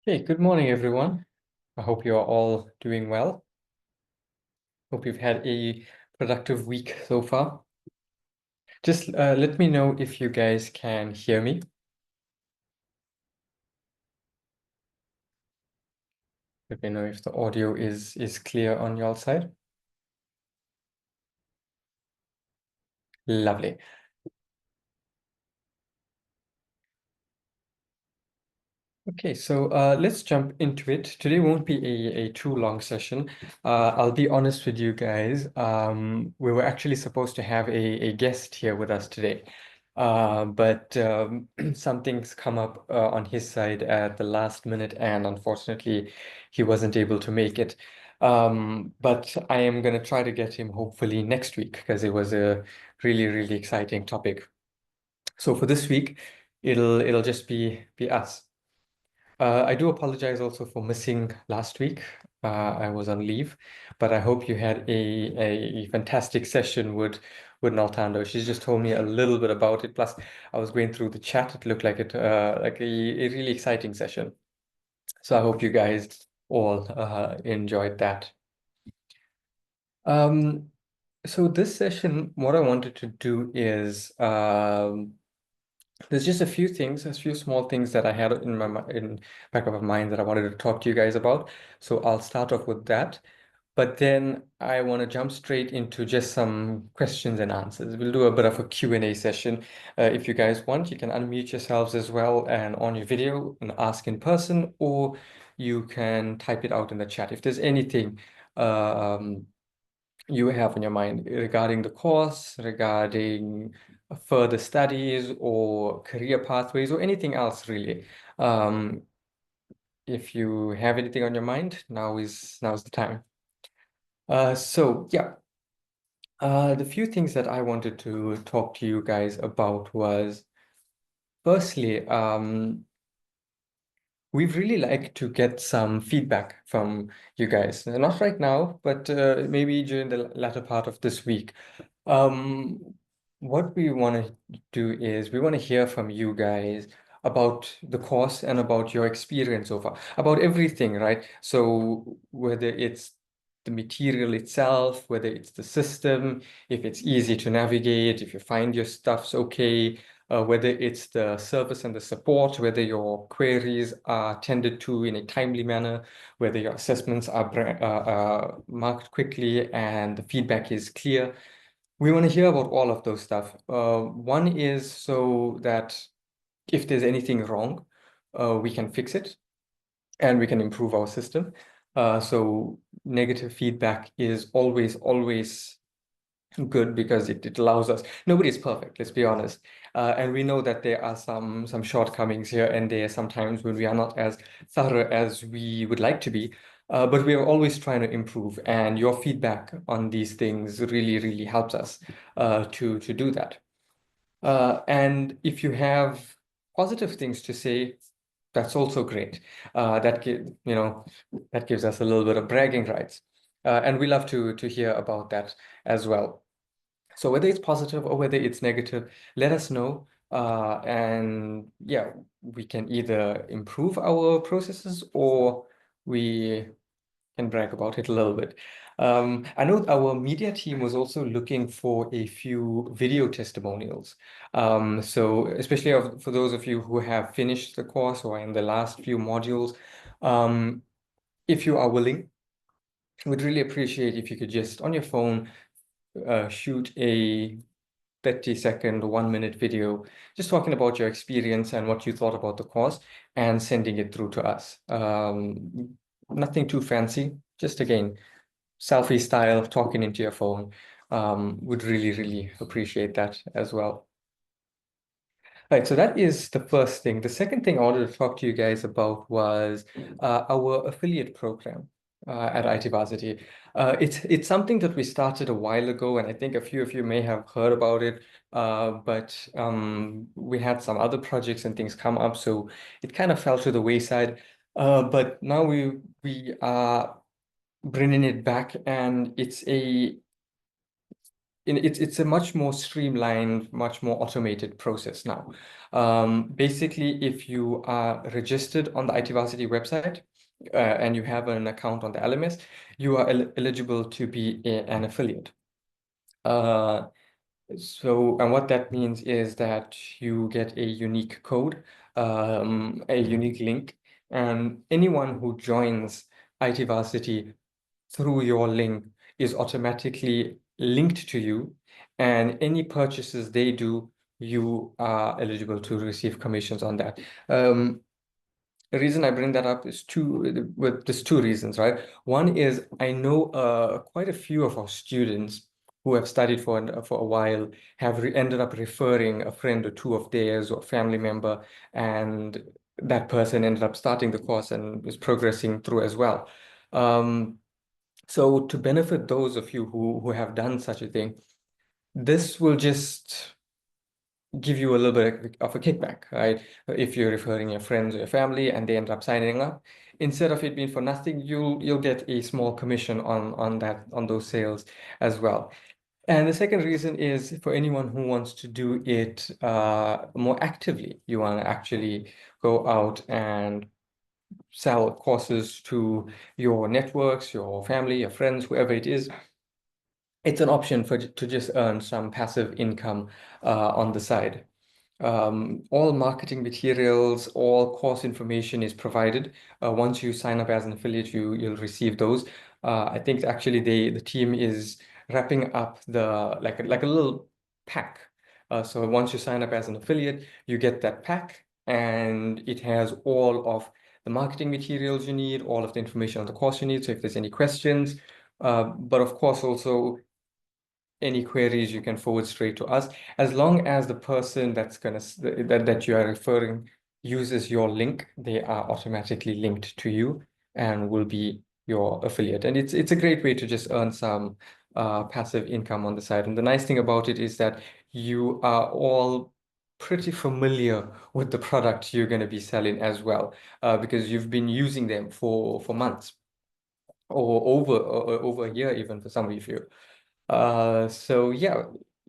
Hey, good morning, everyone. I hope you are all doing well. Hope you've had a productive week so far. Just let me know if you guys can hear me. Let me know if the audio is clear on your side. Lovely. Okay, so let's jump into it. Today won't be a too long session. I'll be honest with you guys. We were actually supposed to have a guest here with us today, but something's come up on his side at the last minute, and unfortunately, he wasn't able to make it. But I am going to try to get him hopefully next week because it was a really, really exciting topic. So for this week, it'll just be us. I do apologize also for missing last week. I was on leave, but I hope you had a fantastic session with Naltando. She's just told me a little bit about it. Plus, I was going through the chat. It looked like a really exciting session. So I hope you guys all enjoyed that. Um, so this session, what I wanted to do is there's just a few things, a few small things that I had in in back of my mind that I wanted to talk to you guys about. So I'll start off with that. But then I want to jump straight into just some questions and answers. We'll do a bit of a Q&A session. If you guys want, you can unmute yourselves as well and on your video and ask in person, or you can type it out in the chat. If there's anything um, you have in your mind regarding the course, regarding further studies or career pathways or anything else really. Um, if you have anything on your mind, now's the time. So yeah, the few things that I wanted to talk to you guys about was firstly, we'd really like to get some feedback from you guys. Not right now, but maybe during the latter part of this week. Um, what we want to do is we want to hear from you guys about the course and about your experience so far, about everything, right? So whether it's the material itself, whether it's the system, if it's easy to navigate, if you find your stuff's okay, whether it's the service and the support, whether your queries are tended to in a timely manner, whether your assessments are marked quickly and the feedback is clear. We want to hear about all of those stuff. One is so that if there's anything wrong, we can fix it and we can improve our system. So negative feedback is always good because it allows us. Nobody's perfect, let's be honest. And we know that there are some shortcomings here and there sometimes when we are not as thorough as we would like to be. But we are always trying to improve, and your feedback on these things really helps us to do that. And if you have positive things to say, that's also great. That gives us a little bit of bragging rights, and we love to hear about that as well. So whether it's positive or whether it's negative, let us know. And yeah, we can either improve our processes or we can brag about it a little bit. I know our media team was also looking for a few video testimonials. So especially for those of you who have finished the course or in the last few modules, um, if you are willing, we'd really appreciate if you could just on your phone shoot a 30-second, 1-minute video, just talking about your experience and what you thought about the course and sending it through to us. Nothing too fancy, just again, selfie style, talking into your phone. Would really appreciate that as well. Right, so that is the first thing. The second thing I wanted to talk to you guys about was our affiliate program at IT Varsity. It's something that we started a while ago, and I think a few of you may have heard about it. But we had some other projects and things come up, so it kind of fell to the wayside. But now we are bringing it back, and it's a much more streamlined, much more automated process now. Basically, if you are registered on the IT Varsity website and you have an account on the LMS, you are eligible to be an affiliate. And what that means is that you get a unique code, a unique link, and anyone who joins IT Varsity through your link is automatically linked to you, and any purchases they do, you are eligible to receive commissions on that. The reason I bring that up is there's two reasons, right? One is I know quite a few of our students who have studied for a while have ended up referring a friend or two of theirs or family member, and that person ended up starting the course and is progressing through as well. So to benefit those of you who have done such a thing, this will just give you a little bit of a kickback, right? If you're referring your friends or your family and they end up signing up, instead of it being for nothing, you'll get a small commission on those sales as well. And the second reason is for anyone who wants to do it more actively. You want to actually go out and sell courses to your networks, your family, your friends, whoever it is. It's an option to just earn some passive income on the side. All marketing materials, all course information is provided. Once you sign up as an affiliate, you'll receive those. I think actually the team is wrapping up like a little pack. So once you sign up as an affiliate, you get that pack, and it has all of the marketing materials you need, all of the information on the course you need. So if there's any questions, but of course also any queries you can forward straight to us, as long as the person that you are referring uses your link, they are automatically linked to you and will be your affiliate. And it's a great way to just earn some passive income on the side. And the nice thing about it is that you are all pretty familiar with the product you're going to be selling as well, because you've been using them for months or over a year even for some of you. So yeah,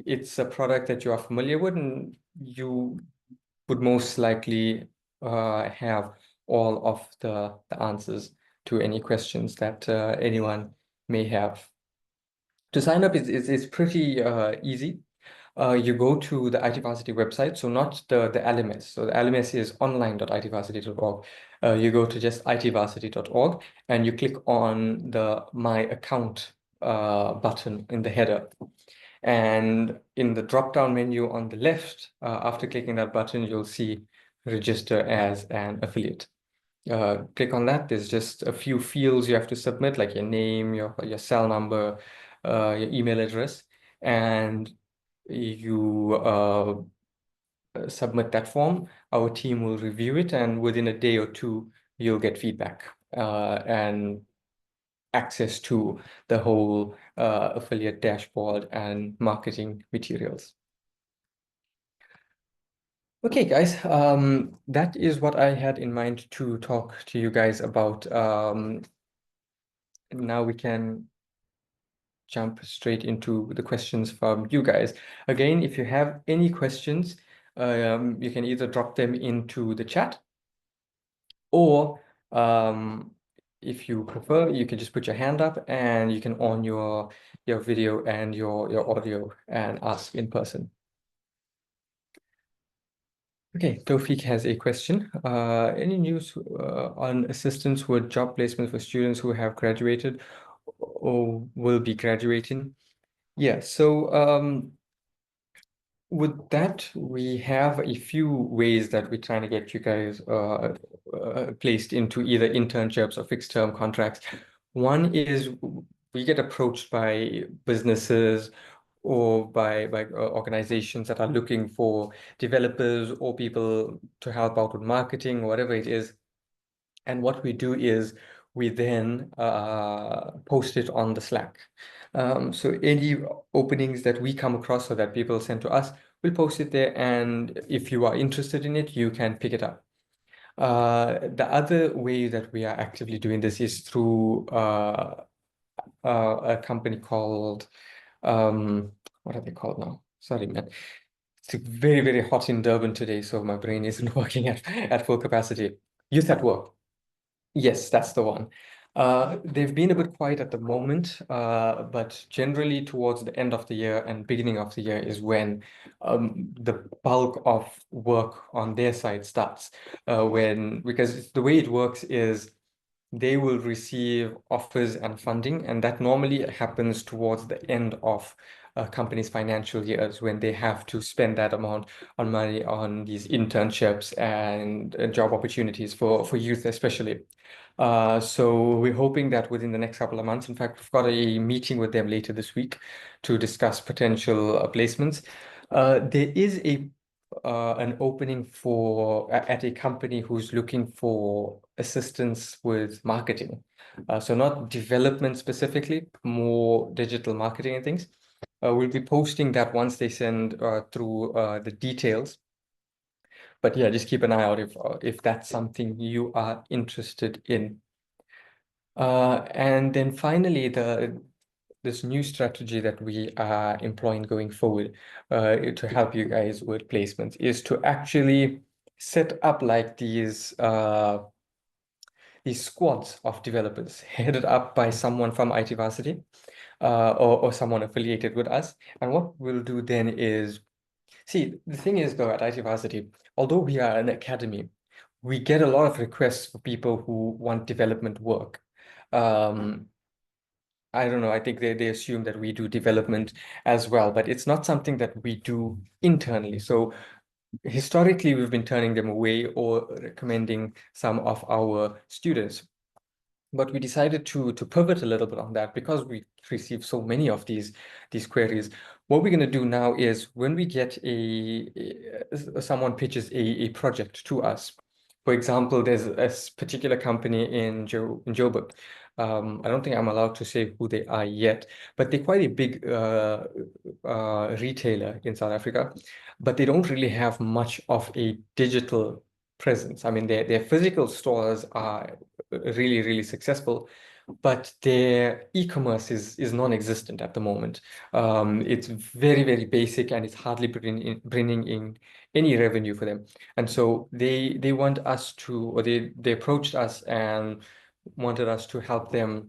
it's a product that you are familiar with, and you would most likely have all of the answers to any questions that anyone may have. To sign up is pretty easy. You go to the IT Varsity website, so not the LMS. So the LMS is online.itvarsity.org. You go to just itvarsity.org and you click on the My Account button in the header. And in the drop-down menu on the left, after clicking that button, you'll see register as an affiliate. Click on that. There's just a few fields you have to submit, like your name, your cell number, your email address, and you submit that form. Our team will review it, and within a day or two, you'll get feedback and access to the whole affiliate dashboard and marketing materials. Okay, guys, that is what I had in mind to talk to you guys about. Now we can jump straight into the questions from you guys. Again, if you have any questions, you can either drop them into the chat, or if you prefer, you can just put your hand up and you can on your video and your audio and ask in person. Okay, Tofik has a question. Any news on assistance with job placement for students who have graduated or will be graduating? Yeah, so with that, we have a few ways that we're trying to get you guys placed into either internships or fixed term contracts. One is we get approached by businesses or by organizations that are looking for developers or people to help out with marketing, whatever it is. And what we do is we then post it on the Slack. So any openings that we come across or that people send to us, we'll post it there. And if you are interested in it, you can pick it up. The other way that we are actively doing this is through a company called what are they called now? Sorry, man. It's very, very hot in Durban today, so my brain isn't working at full capacity. Youth at work. Yes, that's the one. They've been a bit quiet at the moment, but generally towards the end of the year and beginning of the year is when the bulk of work on their side starts. Because the way it works is they will receive offers and funding, and that normally happens towards the end of a company's financial years when they have to spend that amount on money on these internships and job opportunities for youth especially. So we're hoping that within the next couple of months, in fact, we've got a meeting with them later this week to discuss potential placements. There is an opening at a company who's looking for assistance with marketing. So not development specifically, more digital marketing and things. We'll be posting that once they send through the details. But yeah, just keep an eye out if that's something you are interested in. And then finally, this new strategy that we are employing going forward to help you guys with placements is to actually set up like these squads of developers headed up by someone from IT Varsity or someone affiliated with us. And what we'll do then is, see, the thing is though at IT Varsity, although we are an academy, we get a lot of requests for people who want development work. Um, I don't know, I think they assume that we do development as well, but it's not something that we do internally. So historically, we've been turning them away or recommending some of our students. But we decided to pivot a little bit on that because we receive so many of these queries. What we're going to do now is when we get someone pitches a project to us. For example, there's a particular company in Joburg. I don't think I'm allowed to say who they are yet, but they're quite a big retailer in South Africa, but they don't really have much of a digital presence. I mean, their physical stores are really, really successful, but their e-commerce is non-existent at the moment. It's very, very basic and it's hardly bringing in any revenue for them. And so they want us to, or they approached us and wanted us to help them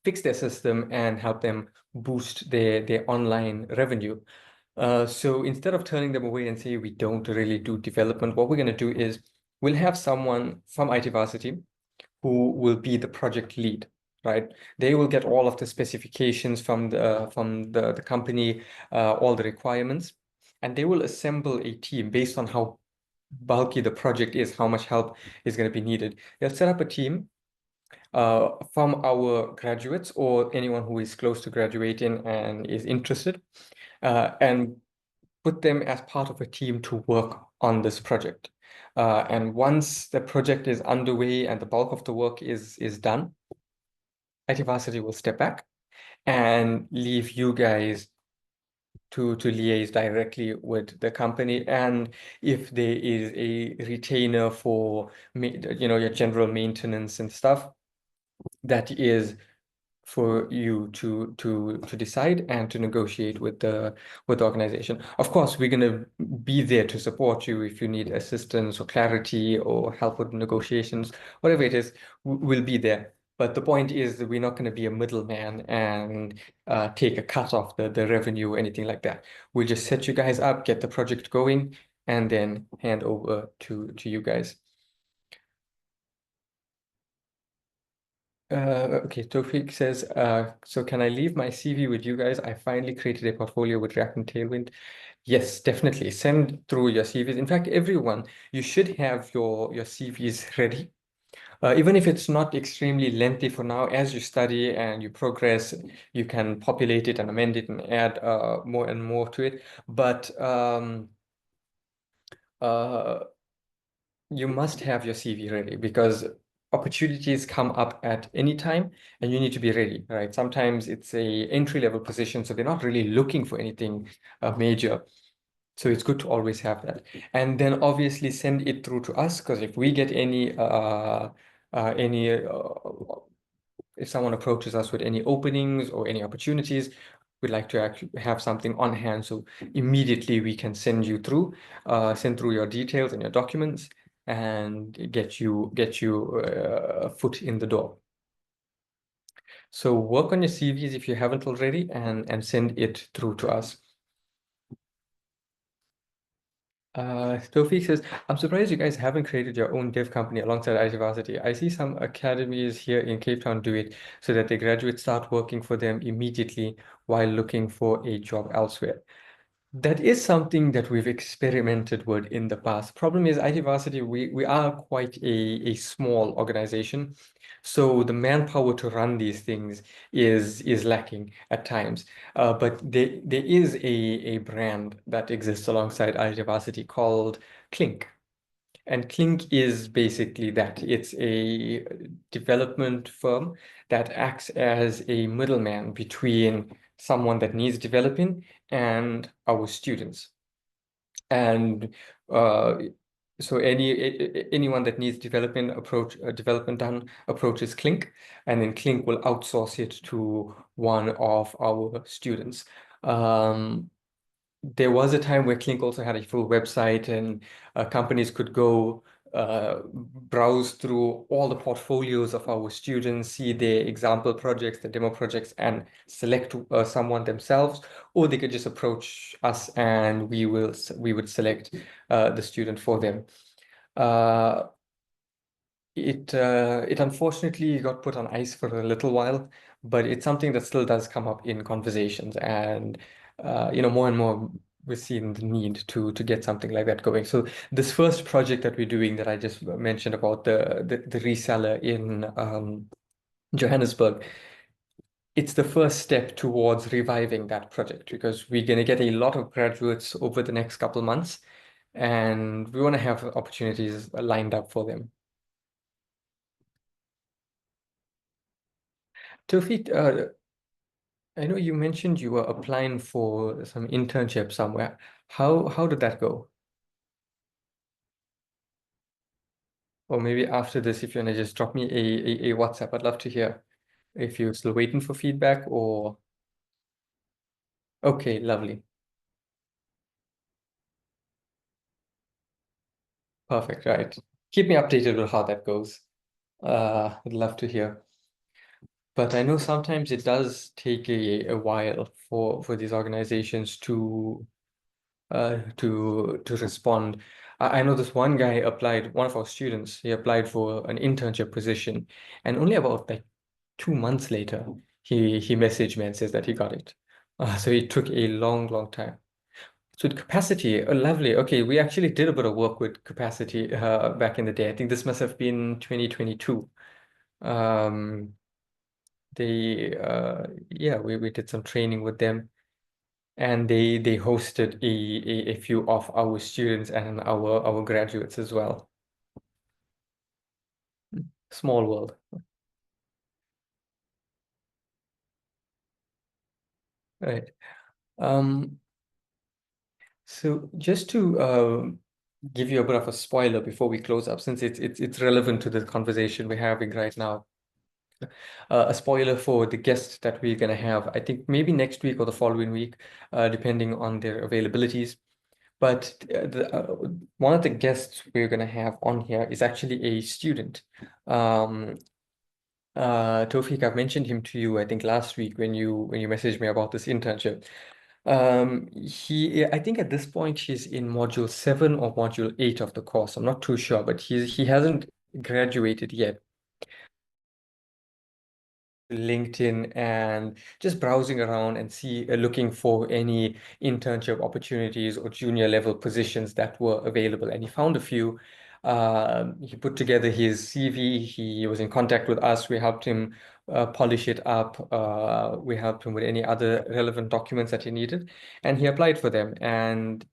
fix their system and help them boost their online revenue. So instead of turning them away and say we don't really do development, what we're going to do is we'll have someone from IT Varsity who will be the project lead, right? They will get all of the specifications from the company, all the requirements, and they will assemble a team based on how bulky the project is, how much help is going to be needed. They'll set up a team from our graduates or anyone who is close to graduating and is interested, and put them as part of a team to work on this project. And once the project is underway and the bulk of the work is done, IT Varsity will step back and leave you guys to liaise directly with the company. And if there is a retainer for your general maintenance and stuff, that is for you to decide and to negotiate with the organization. Of course, we're going to be there to support you if you need assistance or clarity or help with negotiations, whatever it is, we'll be there. But the point is that we're not going to be a middleman and take a cut off the revenue or anything like that. We'll just set you guys up, get the project going, and then hand over to you guys. Okay, Tofik says, so can I leave my CV with you guys? I finally created a portfolio with React and Tailwind. Yes, definitely. Send through your CVs. In fact, everyone, you should have your CVs ready. Even if it's not extremely lengthy for now, as you study and you progress, you can populate it and amend it and add more and more to it. But uh, you must have your CV ready because opportunities come up at any time and you need to be ready, right? Sometimes it's a entry-level position, so they're not really looking for anything major. So it's good to always have that. And then obviously send it through to us because if we get if someone approaches us with any openings or any opportunities, we'd like to actually have something on hand so immediately we can send through your details and your documents and get you a foot in the door. So work on your CVs if you haven't already and send it through to us. Tawfiq says, I'm surprised you guys haven't created your own dev company alongside IT Varsity. I see some academies here in Cape Town do it so that the graduates start working for them immediately while looking for a job elsewhere. That is something that we've experimented with in the past. Problem is, IT Varsity, we are quite a small organization. So the manpower to run these things is lacking at times. But there is a brand that exists alongside IT Varsity called Clink. And Clink is basically that. It's a development firm that acts as a middleman between someone that needs developing and our students. And uh, so anyone that needs development done approaches Clink, and then Clink will outsource it to one of our students. There was a time where Clink also had a full website, and companies could go browse through all the portfolios of our students, see their example projects, the demo projects, and select someone themselves, or they could just approach us and we would select the student for them. Uh, it unfortunately got put on ice for a little while, but it's something that still does come up in conversations, and more and more we're seeing the need to get something like that going. So this first project that we're doing that I just mentioned about the reseller in Johannesburg, it's the first step towards reviving that project because we're going to get a lot of graduates over the next couple months, and we want to have opportunities lined up for them. Tawfiq, I know you mentioned you were applying for some internship somewhere. How did that go? Or maybe after this, if you want to just drop me a WhatsApp, I'd love to hear if you're still waiting for feedback or okay, lovely. Perfect, right. Keep me updated with how that goes. I'd love to hear. But I know sometimes it does take a while for these organizations to respond. I know this one guy applied, one of our students, he applied for an internship position, and only about like 2 months later, he messaged me and says that he got it. So it took a long, long time. So with capacity, lovely. Okay, we actually did a bit of work with capacity back in the day. I think this must have been 2022. Um, yeah, we did some training with them, and they hosted a few of our students and our graduates as well. Small world. Right. Um, so just to give you a bit of a spoiler before we close up, since it's relevant to the conversation we're having right now. A spoiler for the guests that we're gonna have, I think maybe next week or the following week, depending on their availabilities. But one of the guests we're going to have on here is actually a student. Um, Tawfiq, I've mentioned him to you, I think last week when you messaged me about this internship. I think at this point he's in module 7 or module 8 of the course. I'm not too sure, but he hasn't graduated yet. LinkedIn and just browsing around and looking for any internship opportunities or junior level positions that were available. And he found a few. He put together his CV. He was in contact with us. We helped him polish it up. We helped him with any other relevant documents that he needed, and he applied for them. And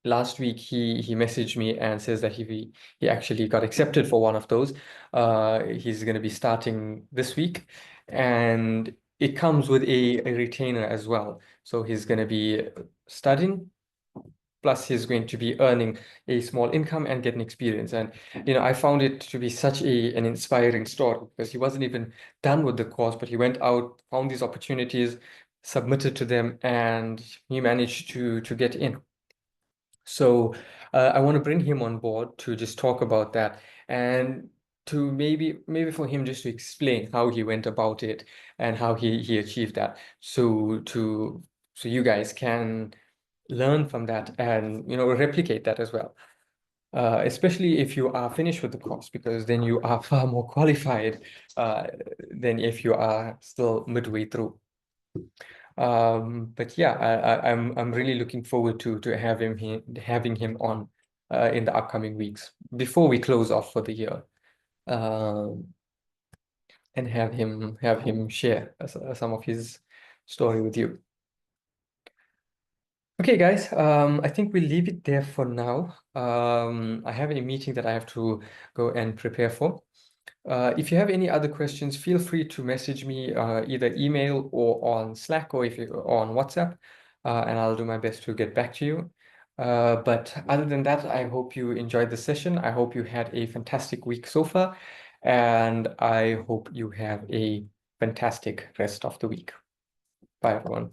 last week he messaged me and says that he actually got accepted for one of those. He's going to be starting this week, and it comes with a retainer as well. So he's going to be studying, plus he's going to be earning a small income and getting experience. And I found it to be such an inspiring story because he wasn't even done with the course, but he went out, found these opportunities, submitted to them, and he managed to get in. So I want to bring him on board to just talk about that, and to maybe for him just to explain how he went about it and how he achieved that. So you guys can learn from that and replicate that as well. Especially if you are finished with the course, because then you are far more qualified than if you are still midway through. But yeah, I'm really looking forward to having him on in the upcoming weeks before we close off for the year, um, and have him share some of his story with you. Okay, guys, I think we'll leave it there for now. I have a meeting that I have to go and prepare for. If you have any other questions, feel free to message me either email or on Slack, or or on WhatsApp, and I'll do my best to get back to you. But other than that, I hope you enjoyed the session. I hope you had a fantastic week so far, and I hope you have a fantastic rest of the week. Bye, everyone.